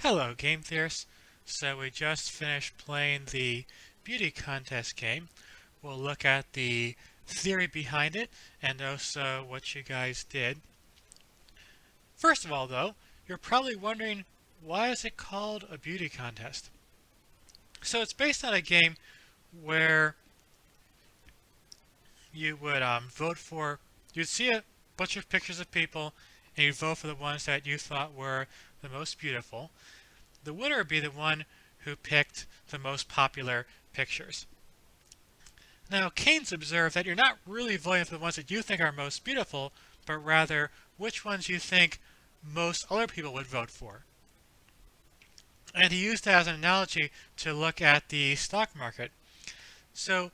Hello, game theorists. So we just finished playing the beauty contest game. We'll look at the theory behind it and also what you guys did. First of all, though, you're probably wondering, why is it called a beauty contest? So it's based on a game where you would you'd see a bunch of pictures of people and you'd vote for the ones that you thought were the most beautiful. The winner would be the one who picked the most popular pictures. Now, Keynes observed that you're not really voting for the ones that you think are most beautiful, but rather which ones you think most other people would vote for. And he used that as an analogy to look at the stock market. So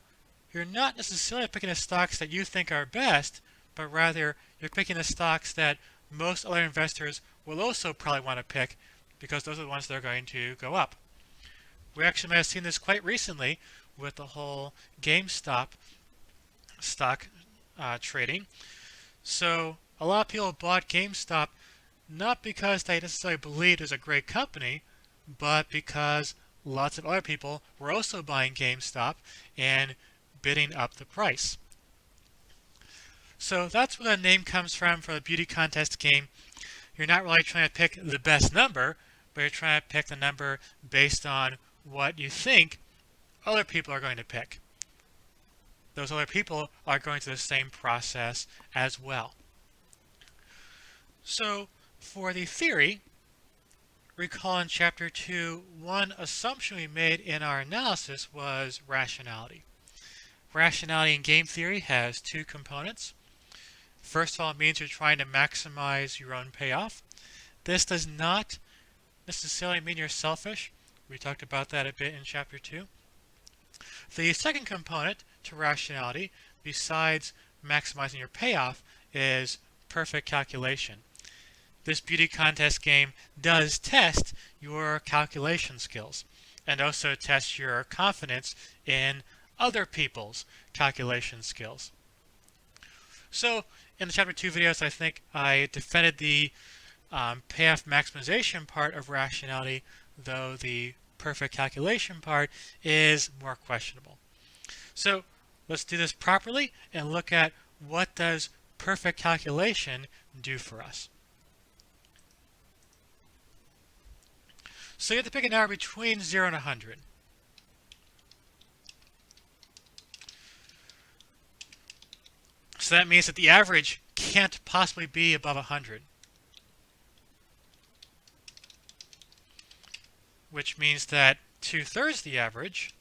you're not necessarily picking the stocks that you think are best, but rather you're picking the stocks that most other investors will also probably want to pick because those are the ones that are going to go up. We actually might have seen this quite recently with the whole GameStop stock trading. So a lot of people bought GameStop not because they necessarily believed it was a great company, but because lots of other people were also buying GameStop and bidding up the price. So that's where the name comes from for the beauty contest game. You're not really trying to pick the best number, but you're trying to pick the number based on what you think other people are going to pick. Those other people are going through the same process as well. So for the theory, recall in chapter 2, one assumption we made in our analysis was rationality. Rationality in game theory has two components. First of all, it means you're trying to maximize your own payoff. This does not necessarily mean you're selfish. We talked about that a bit in chapter 2. The second component to rationality, besides maximizing your payoff, is perfect calculation. This beauty contest game does test your calculation skills and also test your confidence in other people's calculation skills. So in the chapter 2 videos, I think I defended the payoff maximization part of rationality, though the perfect calculation part is more questionable. So let's do this properly and look at what does perfect calculation do for us. So you have to pick an number between 0 and 100. So that means that the average can't possibly be above 100. Which means that 2/3 the average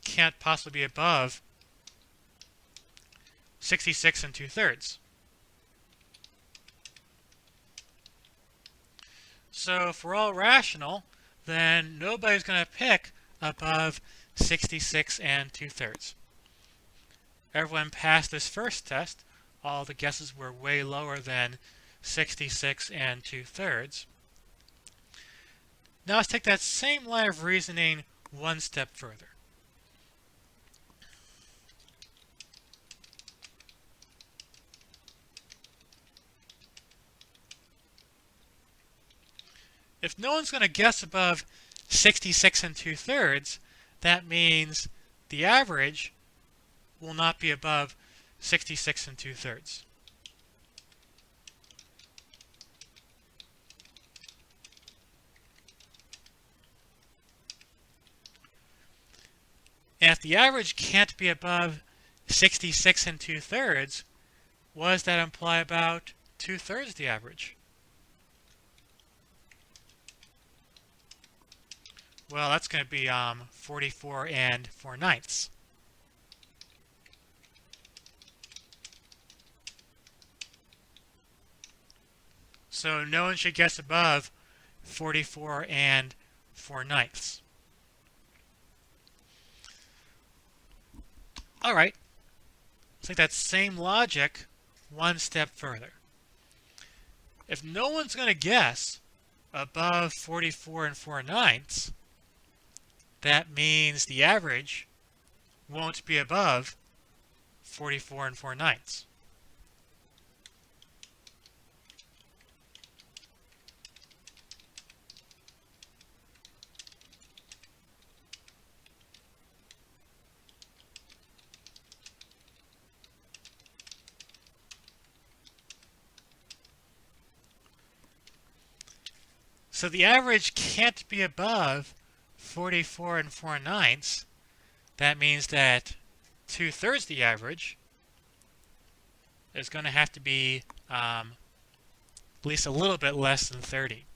can't possibly be above 66 and 2/3. So if we're all rational, then nobody's going to pick above 66 and 2/3. Everyone passed this first test. All the guesses were way lower than 66 and 2/3. Now let's take that same line of reasoning one step further. If no one's going to guess above 66 and 2/3, that means the average will not be above 66 and 2/3. And if the average can't be above 66 and 2/3, what does that imply about 2/3 the average? Well, that's going to be 44 and 4/9. So no one should guess above 44 and 4/9. All right, let's take that same logic one step further. If no one's going to guess above 44 and 4/9, that means the average won't be above 44 and 4/9. So the average can't be above 44 and 4/9. That means that 2/3 the average is going to have to be at least a little bit less than 30.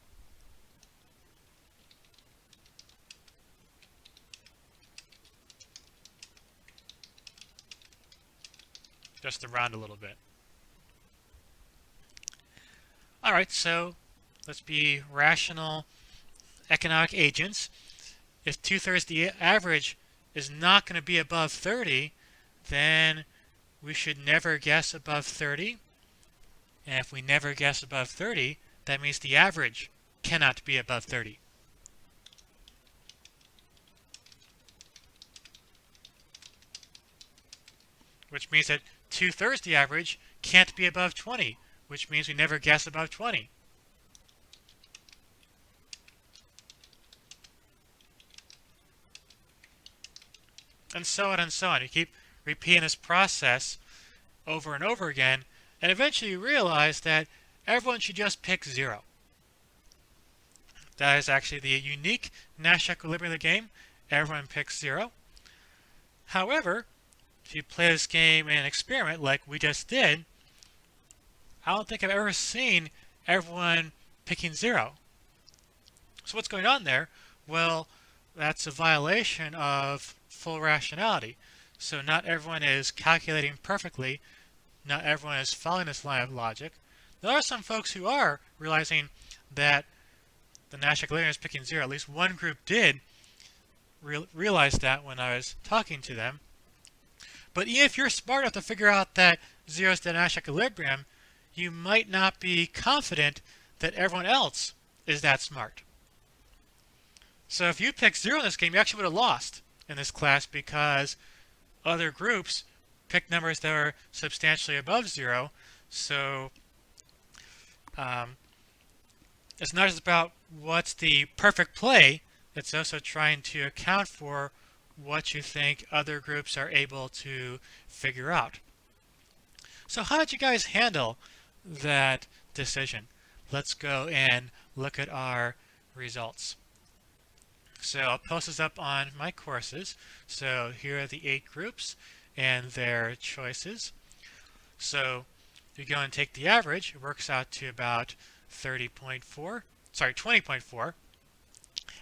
Just to round a little bit. Alright, so let's be rational economic agents. If 2/3 the average is not going to be above 30, then we should never guess above 30. And if we never guess above 30, that means the average cannot be above 30. Which means that 2/3 the average can't be above 20, which means we never guess above 20. And so on and so on. You keep repeating this process over and over again, and eventually you realize that everyone should just pick 0. That is actually the unique Nash equilibrium of the game. Everyone picks 0. However, if you play this game in an experiment like we just did, I don't think I've ever seen everyone picking 0. So what's going on there? Well, that's a violation of full rationality. So not everyone is calculating perfectly. Not everyone is following this line of logic. There are some folks who are realizing that the Nash equilibrium is picking 0. At least one group did realize that when I was talking to them. But even if you're smart enough to figure out that 0 is the Nash equilibrium, you might not be confident that everyone else is that smart. So if you picked 0 in this game, you actually would have lost in this class because other groups picked numbers that are substantially above 0. So it's not just about what's the perfect play, it's also trying to account for what you think other groups are able to figure out. So how did you guys handle that decision? Let's go and look at our results. So I'll post this up on my courses. So here are the 8 groups and their choices. So if you go and take the average, it works out to about 20.4.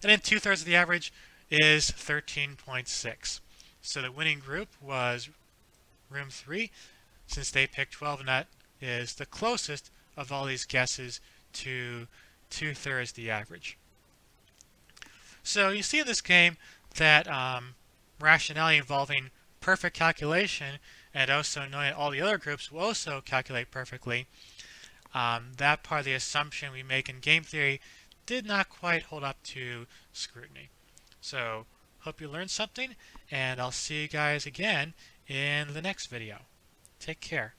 And then 2/3 of the average is 13.6. So the winning group was room 3, since they picked 12, and that is the closest of all these guesses to 2/3 the average. So you see in this game that rationality involving perfect calculation and also knowing that all the other groups will also calculate perfectly, that part of the assumption we make in game theory did not quite hold up to scrutiny. So hope you learned something, and I'll see you guys again in the next video. Take care.